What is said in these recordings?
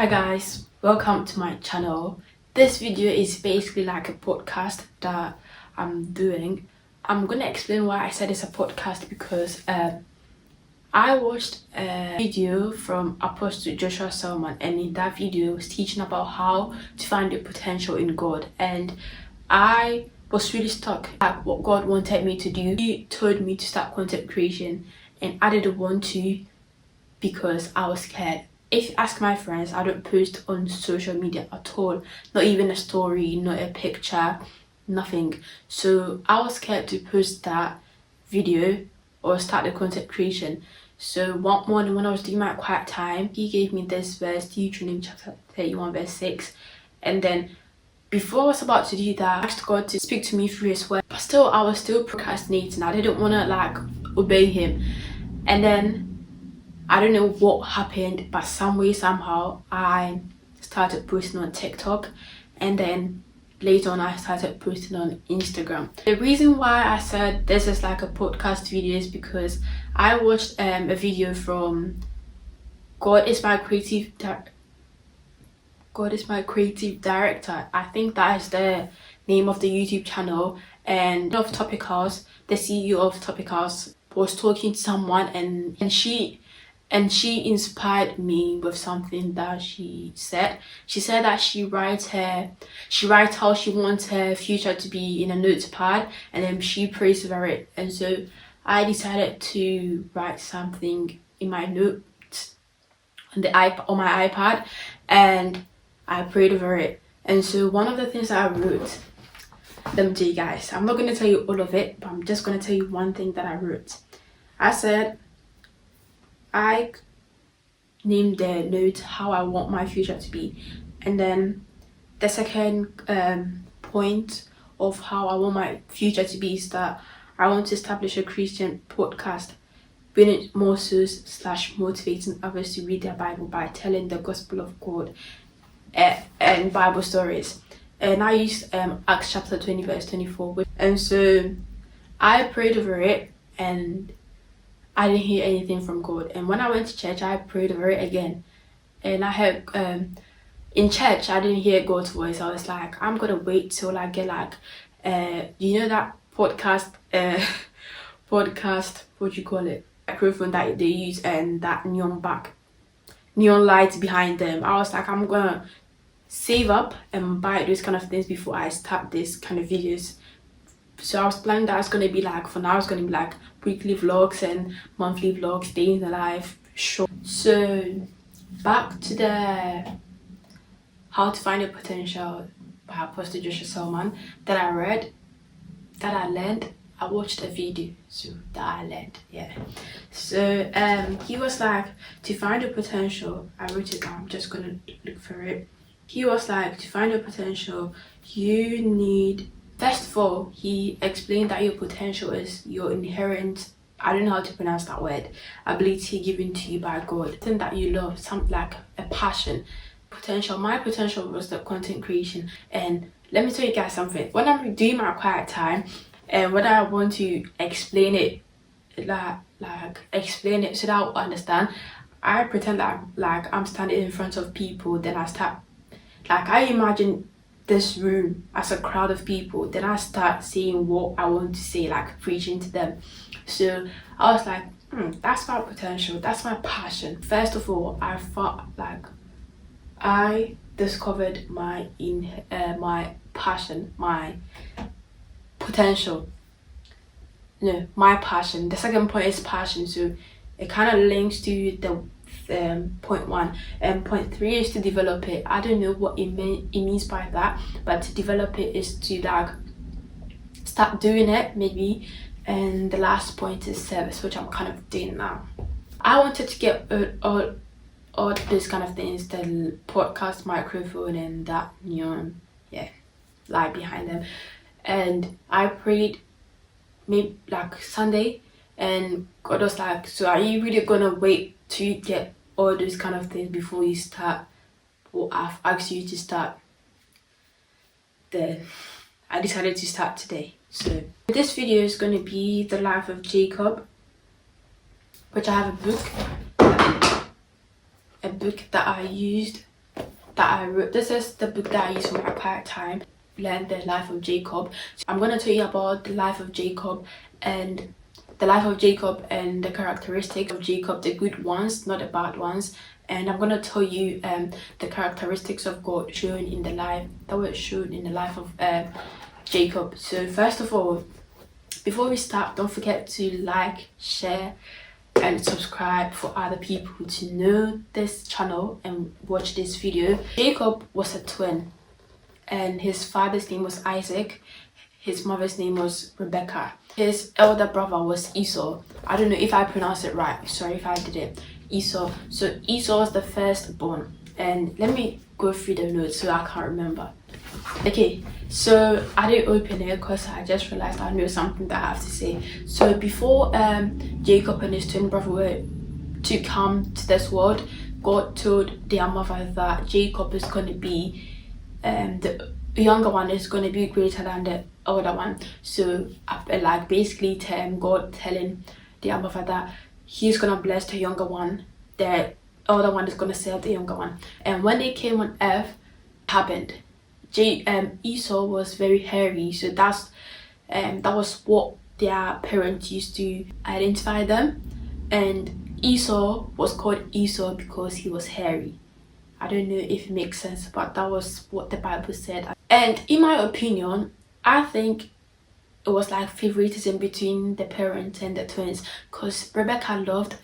Hi guys, welcome to my channel. This video is basically like a podcast that I'm doing. I'm gonna explain why I said it's a podcast because I watched a video from Apostle Joshua Selman, and in that video he was teaching about how to find your potential in God, and I was really stuck at what God wanted me to do. He told me to start content creation and I didn't want to because I was scared. If you ask my friends, I don't post on social media at all, not even a story, not a picture, nothing. So I was scared to post that video or start the content creation. So one morning when I was doing my quiet time, he gave me this verse, Deuteronomy chapter 31 verse 6, and then before I was about to do that, I asked God to speak to me through his word, but still I was still procrastinating. I didn't want to obey him, and then I don't know what happened, but some way somehow I started posting on TikTok, and then later on I started posting on Instagram. The reason why I said this is like a podcast video is because I watched a video from God is my creative director. I think that is the name of the YouTube channel. And of Topic House, the CEO of Topic House was talking to someone, and she inspired me with something that she said. She said that she writes how she wants her future to be in a notepad, and then she prays over it. And so I decided to write something in my notes on my iPad, and I prayed over it. And so one of the things that I wrote, let me tell you guys, I'm not going to tell you all of it, but I'm just going to tell you one thing that I wrote. I said, I named the note how I want my future to be, and then the second point of how I want my future to be is that I want to establish a Christian podcast, bringing more souls / motivating others to read their Bible by telling the gospel of God and Bible stories. And I used Acts chapter 20 verse 24, and so I prayed over it and I didn't hear anything from God. And when I went to church, I prayed over it again, and I heard in church I didn't hear God's voice. I was like, I'm gonna wait till I get like you know that podcast what do you call it, microphone that they use and that neon lights behind them. I was like, I'm gonna save up and buy those kind of things before I start this kind of videos. So I was planning that it's gonna be like, for now it's gonna be like weekly vlogs and monthly vlogs, day in the life, short. So back to the how to find your potential by Apostle Joshua Selman that I read, that I learned. I watched a video, so that I learned, yeah. So he was like, to find your potential, I wrote it down, I'm just gonna look for it. He was like, to find your potential, you need, first of all, he explained that your potential is your inherent, I don't know how to pronounce that word, ability given to you by God, something that you love, something like a passion. Potential, my potential was the content creation. And let me tell you guys something, when I'm doing my quiet time and when I want to explain it, explain it so that I'll understand, I pretend like I'm standing in front of people, then I start, like I imagine this room as a crowd of people, then I start saying what I want to say, like preaching to them. So I was like, that's my potential, that's my passion. First of all, I thought like I discovered my passion, my potential, no, my passion. The second point is passion, so it kind of links to the point one, and point three is to develop it. I don't know what it means by that, but to develop it is to like start doing it maybe. And the last point is service, which I'm kind of doing now. I wanted to get all these kind of things, the podcast microphone and that neon light behind them, and I prayed maybe like Sunday, and God was like, so are you really gonna wait to get all those kind of things before you start what I've asked you to start? Then I decided to start today. So this video is going to be the life of Jacob, which I have a book that I used that I wrote. This is the book that I used for my quiet time, learn the life of Jacob. So I'm going to tell you about the life of Jacob and the characteristics of Jacob, the good ones, not the bad ones. And I'm going to tell you the characteristics of God shown in the life that were shown in the life of Jacob. So first of all, before we start, don't forget to like, share and subscribe for other people to know this channel and watch this video. Jacob was a twin, and his father's name was Isaac, his mother's name was Rebecca. His elder brother was Esau. I don't know if I pronounced it right, sorry if I didn't. Esau. So Esau was the firstborn, and let me go through the notes so I can't remember. Okay, so I didn't open it because I just realized I know something that I have to say. So before Jacob and his twin brother were to come to this world, God told their mother that Jacob is going to be the younger one is going to be greater than the older one. So like basically God telling their mother that he's going to bless the younger one, the older one is going to serve the younger one. And when they came on earth, happened. Esau was very hairy, so that was what their parents used to identify them, and Esau was called Esau because he was hairy. I don't know if it makes sense, but that was what the Bible said. And in my opinion, I think it was like favoritism between the parents and the twins, because Rebecca loved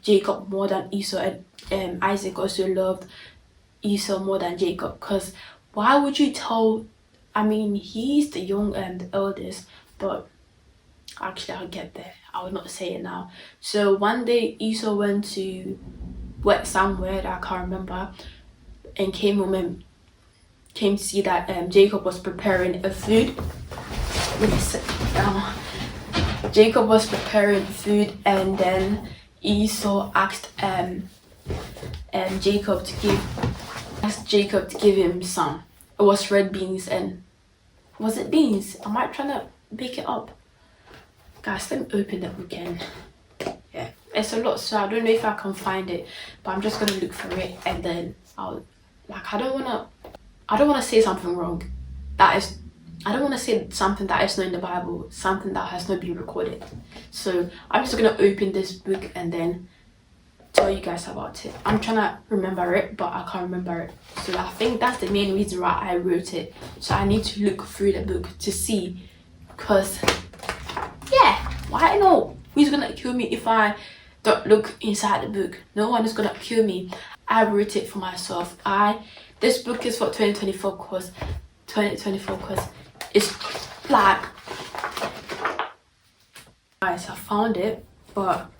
Jacob more than Esau, and Isaac also loved Esau more than Jacob. Because why would you tell, I mean, he's the young and the eldest, but actually I'll get there, I will not say it now. So one day Esau went to work somewhere that I can't remember, and came home and came to see that Jacob was preparing a food. Let me sit down. Jacob was preparing food, and then Esau asked Jacob to give him some. It was red beans, and was it beans? Am I trying to make it up? Guys, let me open it again. Yeah, it's a lot, so I don't know if I can find it, but I'm just gonna look for it, and then I'll I don't wanna say something wrong. I don't want to say something that is not in the Bible, something that has not been recorded. So I'm just gonna open this book and then tell you guys about it. I'm trying to remember it, but I can't remember it. So I think that's the main reason why I wrote it. So I need to look through the book to see, because yeah, why not? Who's gonna kill me if I don't look inside the book? No one is gonna kill me. I wrote it for myself. This book is for 2024 because it's like, guys, I found it, but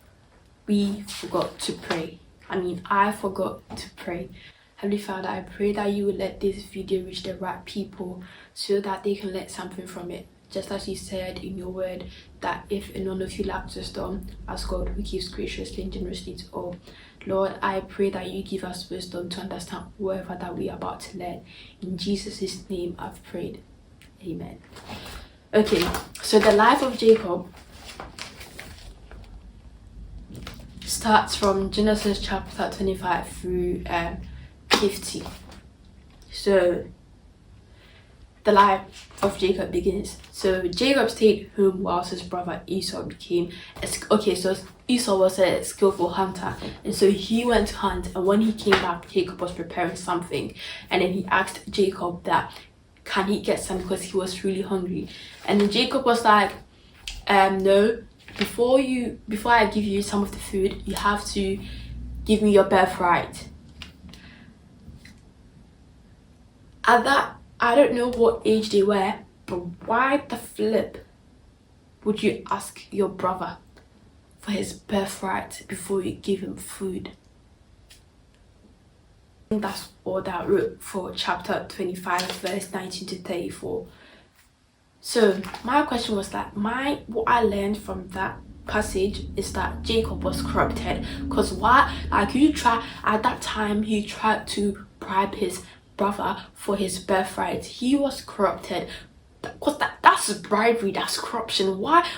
we forgot to pray. I forgot to pray. Heavenly Father, I pray that you will let this video reach the right people so that they can learn something from it. Just as you said in your word, that if none of you lacks wisdom, as God who gives graciously and generously to all. Lord, I pray that you give us wisdom to understand whatever that we are about to learn. In Jesus' name I've prayed. Amen. Okay, so the life of Jacob starts from Genesis chapter 25 through 50. So the life of Jacob begins. So Jacob stayed home whilst his brother Esau became so Esau was a skillful hunter, and so he went to hunt, and when he came back, Jacob was preparing something, and then he asked Jacob that can he get some, because he was really hungry. And then Jacob was like, no, before I give you some of the food, you have to give me your birthright. At that, I don't know what age they were, but why the flip would you ask your brother for his birthright before you give him food? I think that's all that I wrote for chapter 25 verse 19 to 34. So my question was that what I learned from that passage is that Jacob was corrupted, because at that time he tried to bribe his brother for his birthright. He was corrupted, because that's bribery, that's corruption. Why,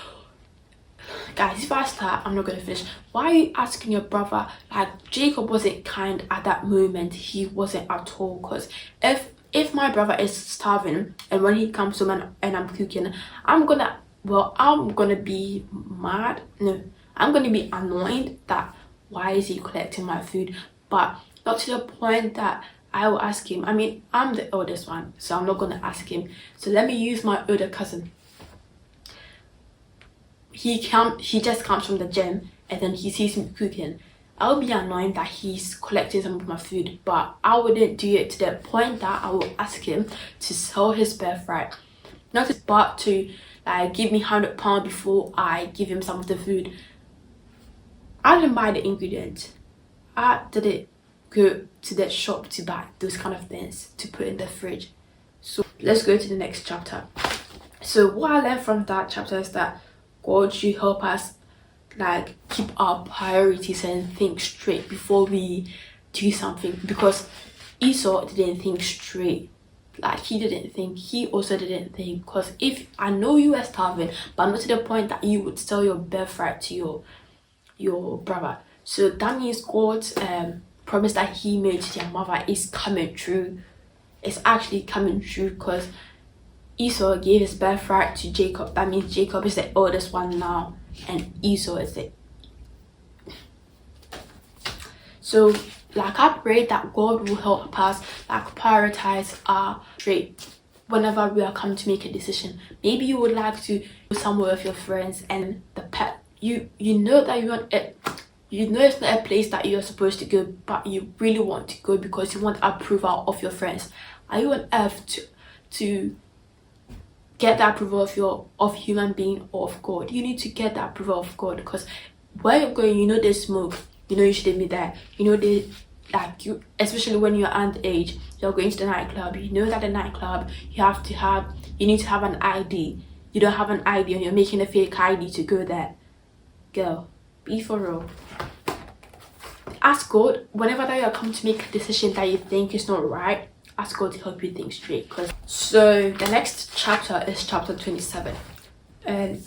guys, if I start, I'm not gonna finish. Why are you asking your brother? Like, Jacob wasn't kind at that moment. He wasn't at all. Because if my brother is starving and when he comes home and I'm cooking, I'm gonna be mad. No, I'm gonna be annoyed that why is he collecting my food, but not to the point that I will ask him. I mean, I'm the oldest one, so I'm not gonna ask him. So let me use my older cousin. He just comes from the gym and then he sees me cooking. I'll be annoyed that he's collecting some of my food, but I wouldn't do it to the point that I will ask him to sell his birthright. Not to, but to give me £100 before I give him some of the food. I didn't buy the ingredients. I didn't go to the shop to buy those kind of things to put in the fridge. So let's go to the next chapter. So what I learned from that chapter is that God should help us keep our priorities and think straight before we do something, because Esau didn't think straight. He also didn't think, because if I know you were starving, but not to the point that you would sell your birthright to your brother. So that means God's promise that he made to their mother is coming true. It's actually coming true, because Esau gave his birthright to Jacob. That means Jacob is the oldest one now and Esau is it. So I pray that God will help us prioritize our straight whenever we are coming to make a decision. Maybe you would like to go somewhere with your friends and the pet, you know that you want it, you know it's not a place that you're supposed to go, but you really want to go because you want approval of your friends. Are you on earth to get that approval of human being or of God? You need to get that approval of God, because where you're going, you know there's smoke, you know you shouldn't be there, you know they especially when you're underage, you're going to the nightclub, you know that the nightclub you need to have an ID. You don't have an ID and you're making a fake ID to go there. Girl, be for real. Ask God whenever that you're coming to make a decision that you think is not right. Ask God to help you think straight. So the next chapter is chapter 27, and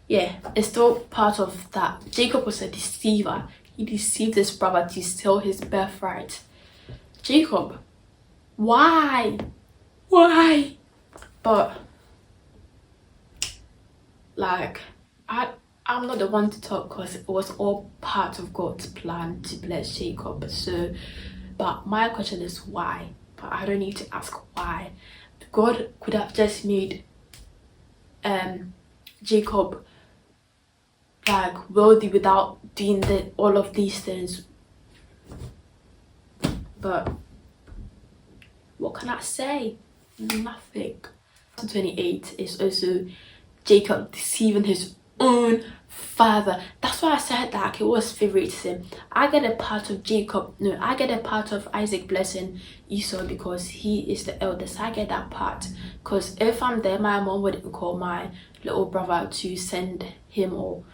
yeah, it's still part of that. Jacob was a deceiver. He deceived his brother to steal his birthright. Jacob, why? But I'm not the one to talk, because it was all part of God's plan to bless Jacob. So, but my question is why? But I don't need to ask why. God could have just made Jacob wealthy without doing all of these things. But what can I say? Nothing. 28 is also Jacob deceiving his own father. That's why I said that it was favoritism. I get a part of Isaac blessing Esau because he is the eldest. I get that part, because if I'm there, my mom wouldn't call my little brother to send him or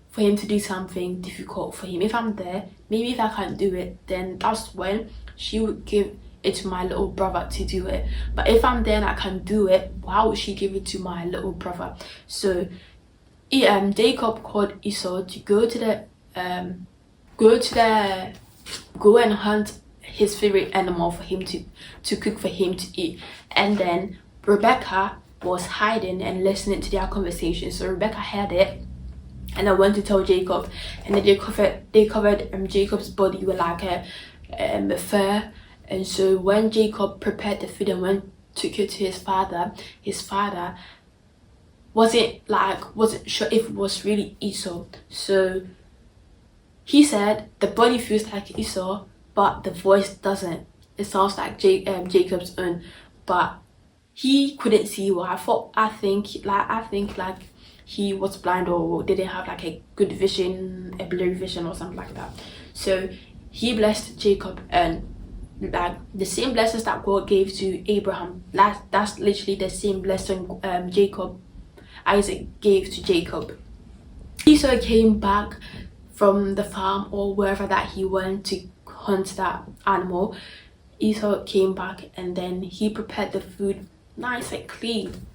for him to do something difficult for him. If I'm there, maybe if I can't do it, then that's when she would give it to my little brother to do it. But if I'm there and I can do it, why would she give it to my little brother? So Jacob called Esau to go and hunt his favorite animal for him to cook for him to eat. And then Rebecca was hiding and listening to their conversation. So Rebecca heard it and I went to tell Jacob, and then they covered Jacob's body with a fur. And so when Jacob prepared the food and took it to his father wasn't sure if it was really Esau. So he said the body feels like Esau, but the voice doesn't. It sounds like Jacob's own, but he couldn't see why. I think he was blind or didn't have a good vision, a blurry vision or something like that. So he blessed Jacob, and the same blessings that God gave to Abraham, that's literally the same blessing Isaac gave to Jacob. Esau came back from the farm or wherever that he went to hunt that animal. Esau came back and then he prepared the food nice and clean.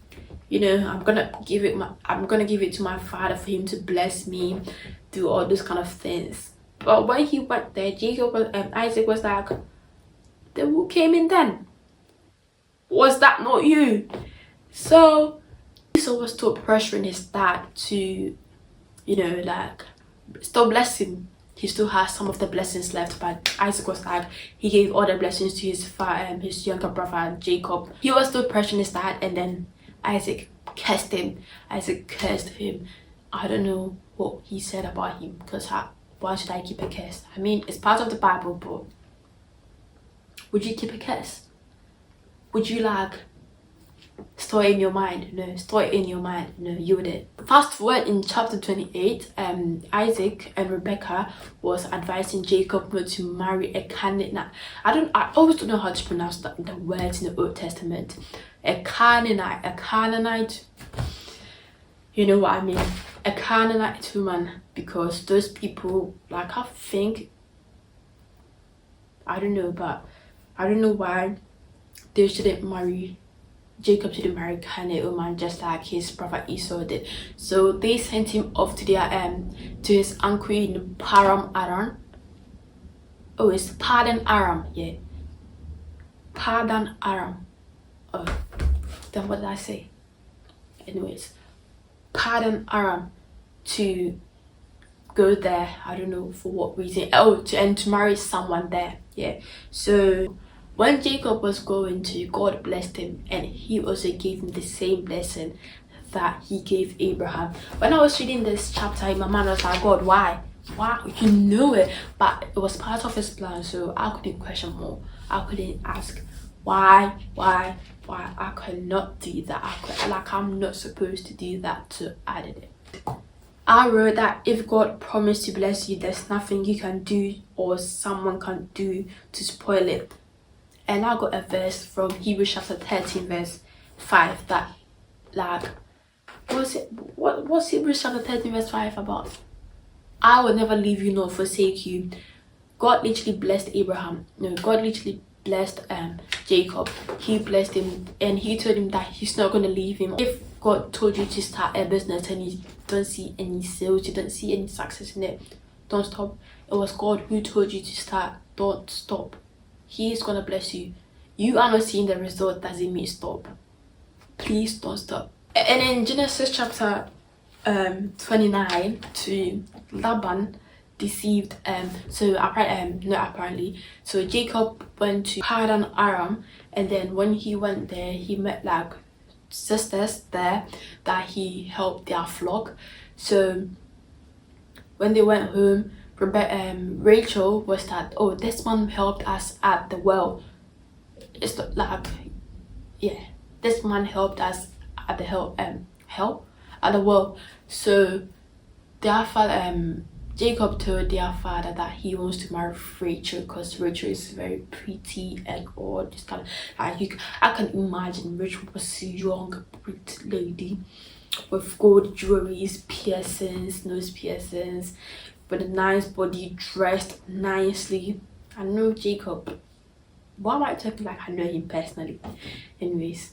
you know, I'm gonna give it to my father for him to bless me, do all those kind of things. But when he went there, Isaac was like, then who came in then? Was that not you? So Esau was still pressuring his dad to, you know, like, still bless him. He still has some of the blessings left, but Isaac was like, he gave all the blessings to his younger brother Jacob. He was still pressuring his dad, and then Isaac cursed him. I don't know what he said about him, because why should I keep a curse? I mean, it's part of the Bible, but would you keep a curse? Would you like store it in your mind? No, store it in your mind. No, you wouldn't. Fast forward in chapter 28, Isaac and Rebecca was advising Jacob not to marry a Canaanite. I always don't know how to pronounce the words in the Old Testament. A Canaanite. You know what I mean? A Canaanite woman, because those people, like, I think, I don't know, but I don't know why Jacob shouldn't marry Canaanite woman just like his brother Esau did. So they sent him off to to his uncle in Param Aram. Oh, it's Padan Aram, yeah. Padan Aram. Oh, then what did I say? Anyways, Padan Aram, to go there. I don't know for what reason. Oh, to marry someone there. Yeah. So when Jacob was going to, God blessed him, and he also gave him the same blessing that he gave Abraham. When I was reading this chapter, my mind was like, God, why? You know it, but it was part of his plan, so I couldn't question more. I couldn't ask why I cannot do that. I'm not supposed to do that, so I did it. I wrote that if God promised to bless you, there's nothing you can do or someone can do to spoil it. And I got a verse from Hebrews chapter 13 verse 5 that, like, what's Hebrews chapter 13 verse 5 about? I will never leave you nor forsake you. God literally blessed Abraham. No, God literally blessed Jacob. He blessed him, and he told him that he's not going to leave him. If God told you to start a business and you don't see any sales, you don't see any success in it, don't stop. It was God who told you to start. Don't stop. He is gonna bless you. You are not seeing the result, doesn't mean stop. Please don't stop. And in Genesis chapter 29, to Laban deceived so Jacob went to Padan Aram, and then when he went there, he met like sisters there that he helped their flock. So when they went home, Rachel was that, oh, this one helped us at the well. It's like, yeah, this man helped us at the help at the well. So their father, Jacob told their father that he wants to marry Rachel because Rachel is very pretty and all this kind of, like, I can imagine Rachel was a young, pretty lady with gold jewelries, piercings, nose piercings, with a nice body, dressed nicely. I know Jacob. Why am I talking like I know him personally? Anyways.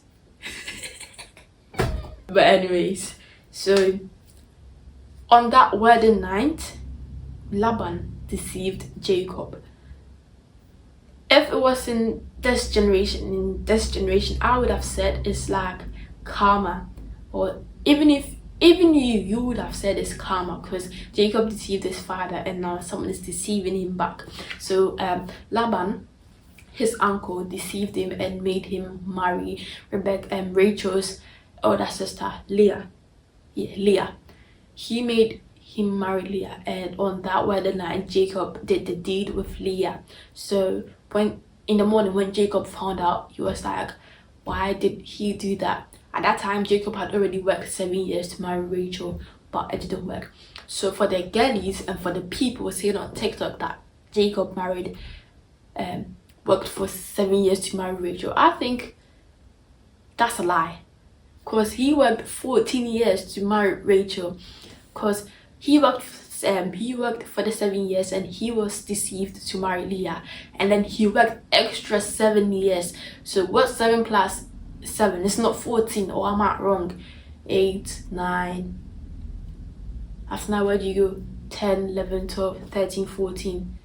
But anyways, so on that wedding night, Laban deceived Jacob. If it was in this generation, I would have said it's like karma, or even you would have said it's karma, because Jacob deceived his father and now someone is deceiving him back. So Laban, his uncle, deceived him and made him marry Rebecca and Rachel's older sister, Leah. Yeah, Leah. He made him marry Leah, and on that wedding night, Jacob did the deed with Leah. So when in the morning when Jacob found out, he was like, why did he do that? At that time, Jacob had already worked 7 years to marry Rachel, but it didn't work. So for the girlies and for the people saying on TikTok that Jacob worked for 7 years to marry Rachel, I think that's a lie. Because he worked 14 years to marry Rachel. Because he worked for the 7 years and he was deceived to marry Leah. And then he worked extra 7 years. So what's 7 plus 7. It's not 14, or am I wrong? 8, 9. After that, where do you go? 10, 11, 12, 13, 14.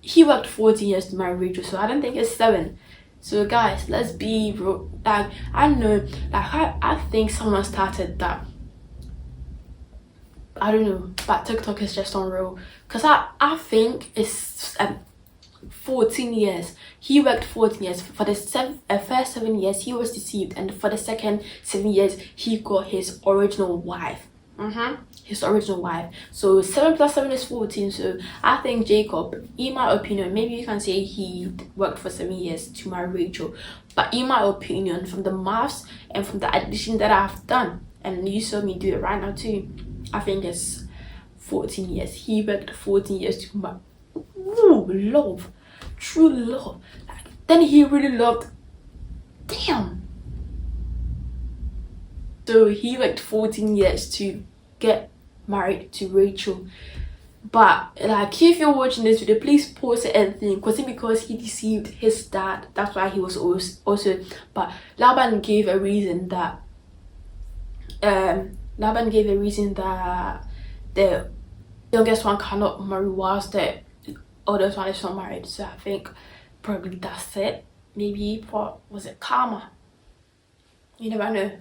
He worked 14 years to marry Rachel, so I don't think it's 7. So guys, let's be real. Like, I know, like, I think someone started that. I don't know, but TikTok is just unreal. Because I think it's 14 years. He worked 14 years. For the first 7 years, he was deceived. And for the second 7 years, he got his original wife. His original wife. So 7 plus 7 is 14. So I think Jacob, in my opinion, maybe you can say he worked for 7 years to marry Rachel. But in my opinion, from the maths and from the addition that I've done, and you saw me do it right now too, I think it's 14 years. He worked 14 years to marry. Ooh, love. True love. Like, then he really loved. Damn. So he worked 14 years to get married to Rachel. But like, if you're watching this video, please pause it and think, was it because he deceived his dad? That's why he was also. But Laban gave a reason that the youngest one cannot marry whilst the oldest one is not married. So I think probably that's it. Maybe was it karma? You never know.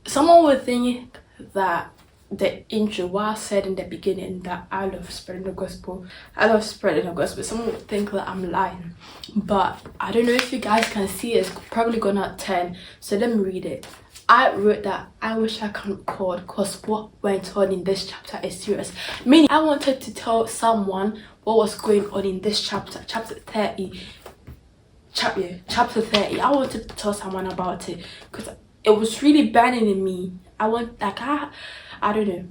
Someone would think that the intro, what I said in the beginning, that I love spreading the gospel. Someone would think that I'm lying, but I don't know if you guys can see it's probably gonna 10. So let me read it. I wrote that I wish I can record because what went on in this chapter is serious. Meaning, I wanted to tell someone what was going on in this chapter 30. Chapter 30. I wanted to tell someone about it because it was really burning in me. I don't know,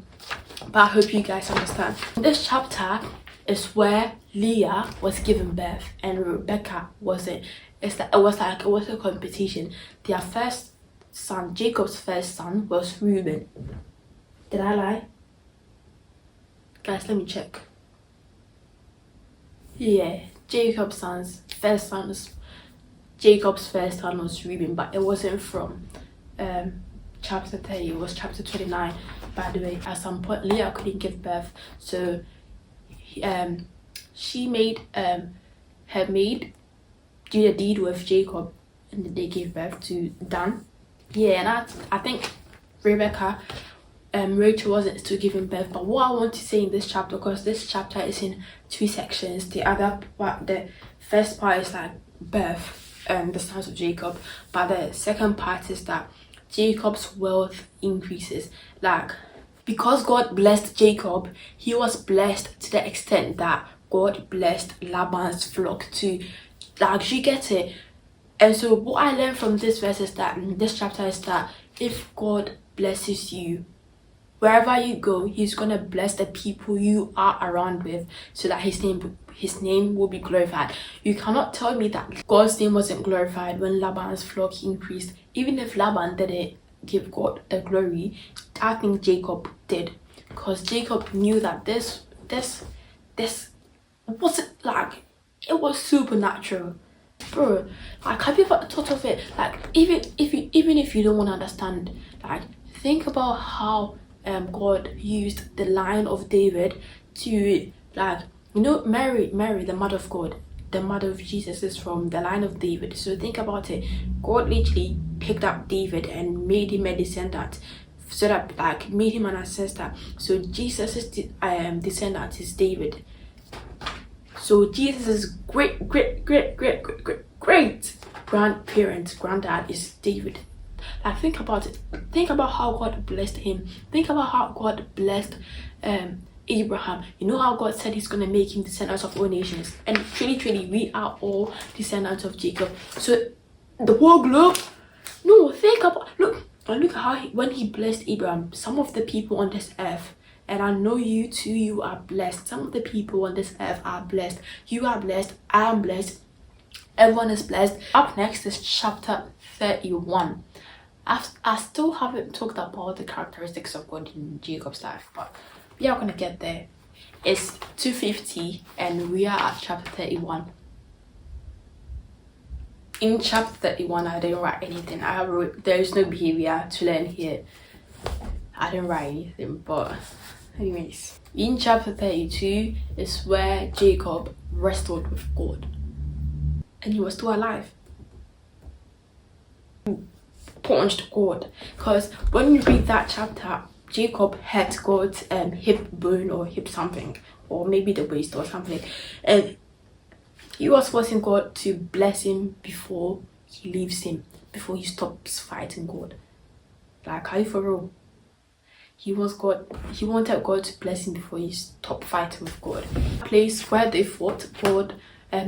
but I hope you guys understand. This chapter is where Leah was giving birth and Rebecca wasn't. It was a competition. Their first son, Jacob's first son, was Reuben. Did I lie? Guys, let me check. Yeah, Jacob's first son was Reuben, but it wasn't from chapter 30, it was chapter 29. By the way, at some point Leah couldn't give birth, so she made her maid do a deed with Jacob, and they gave birth to Dan. Yeah, and I think Rachel wasn't still giving birth. But what I want to say in this chapter, because this chapter is in 2 sections, the first part is like birth, the sons of Jacob, but the second part is that Jacob's wealth increases. Like, because God blessed Jacob, he was blessed to the extent that God blessed Laban's flock too. Like, you get it? And so what I learned from this verse is that this chapter is that if God blesses you, wherever you go, he's gonna bless the people you are around with, so that his name will be glorified. You cannot tell me that God's name wasn't glorified when Laban's flock increased. Even if Laban didn't give God the glory, I think Jacob did, because Jacob knew that this wasn't like, it was supernatural. Bro, like, have you ever thought of it? Like, even if you don't want to understand, like, think about how God used the line of David to, like, you know, Mary, the mother of God, the mother of Jesus, is from the line of David. So think about it. God literally picked up David and made him a descendant, so that, like, made him an ancestor. So Jesus' descendant is David. So Jesus' great granddad is David. Like, think about it. Think about how God blessed him. Think about how God blessed Abraham. You know how God said he's gonna make him descendants of all nations, and truly we are all descendants of Jacob. So the whole globe. No, think about, look at how when he blessed Abraham, some of the people on this earth. And I know you too, you are blessed. Some of the people on this earth are blessed. You are blessed. I am blessed. Everyone is blessed. Up next is chapter 31. I still haven't talked about the characteristics of God in Jacob's life, but we are going to get there. It's 2:50 and we are at chapter 31. In chapter 31, I didn't write anything. I wrote, there is no behavior to learn here. I didn't write anything, but anyways. In chapter 32 is where Jacob wrestled with God. And he was still alive. Punched God. Because when you read that chapter, Jacob had God's hip bone or hip something. Or maybe the waist or something. And he was forcing God to bless him before he leaves him, before he stops fighting God. Like, are you for real? He wanted God to bless him before he stopped fighting with God. The place where they fought God,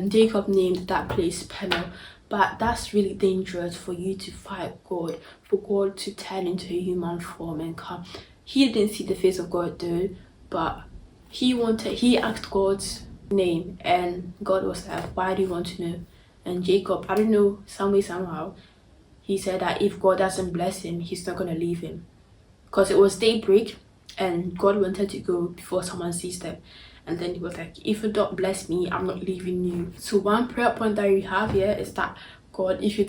Jacob named that place Peniel. But that's really dangerous for you to fight God, for God to turn into a human form and come. He didn't see the face of God though, but he asked God's name, and God was like, why do you want to know? And Jacob, I don't know, somehow he said that if God doesn't bless him, he's not gonna leave him, because it was daybreak and God wanted to go before someone sees them. And then he was like, if you don't bless me, I'm not leaving you. So one prayer point that you have here is that, God, if you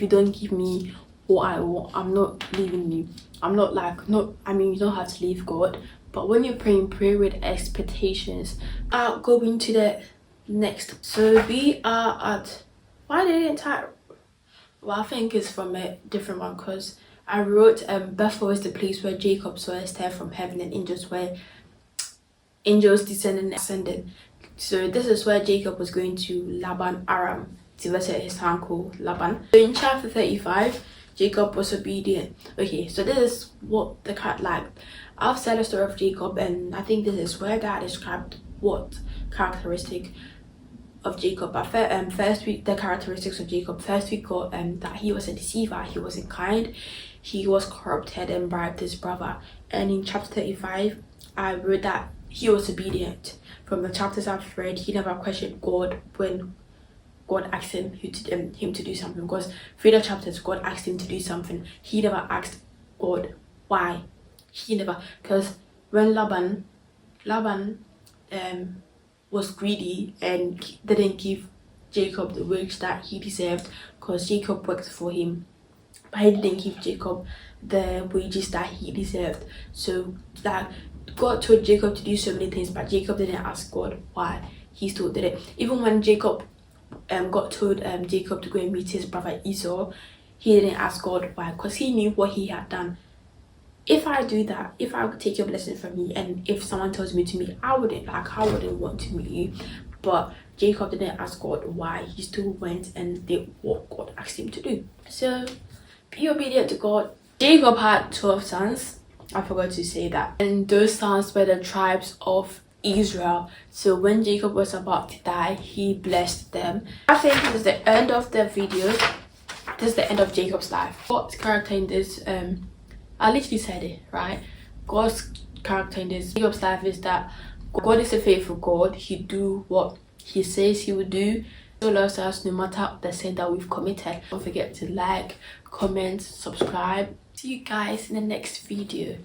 don't give me what I want, I'm not leaving you. I'm not like, no, I mean, you don't have to leave God, but when you're praying, pray with expectations. Going to the next. So we are at, why didn't I? Well, I think it's from a different one, because I wrote Bethel is the place where Jacob saw Esther from heaven, and angels descended and ascended. So this is where Jacob was going to Laban Aram to visit his uncle Laban. So in chapter 35, Jacob was obedient. Okay, so this is what the cat like. I've said the story of Jacob, and I think this is where God described what characteristic of Jacob. But first week, the characteristics of Jacob. First we got that he was a deceiver, he wasn't kind, he was corrupted and bribed his brother. And in chapter 35, I wrote that he was obedient. From the chapters I've read, he never questioned God when God asked him to do something. Because through the chapters, God asked him to do something. He never asked God why. He never, because when Laban was greedy and didn't give Jacob the wage that he deserved, because Jacob worked for him, but he didn't give Jacob the wages that he deserved. So that God told Jacob to do so many things, but Jacob didn't ask God why. He still did it. Even when Jacob God told Jacob to go and meet his brother Esau, he didn't ask God why, because he knew what he had done. If I do that, if I take your blessing from me, and if someone tells me to meet, I wouldn't want to meet you. But Jacob didn't ask God why. He still went and did what God asked him to do. So be obedient to God. Jacob had 12 sons. I forgot to say that. And those sons were the tribes of Israel. So when Jacob was about to die, he blessed them. I think this is the end of the video. This is the end of Jacob's life. God's character in this, I literally said it, right? God's character in this Jacob's life is that God is a faithful God. He do what he says he will do. He loves us no matter the sin that we've committed. Don't forget to like, comment, subscribe. See you guys in the next video.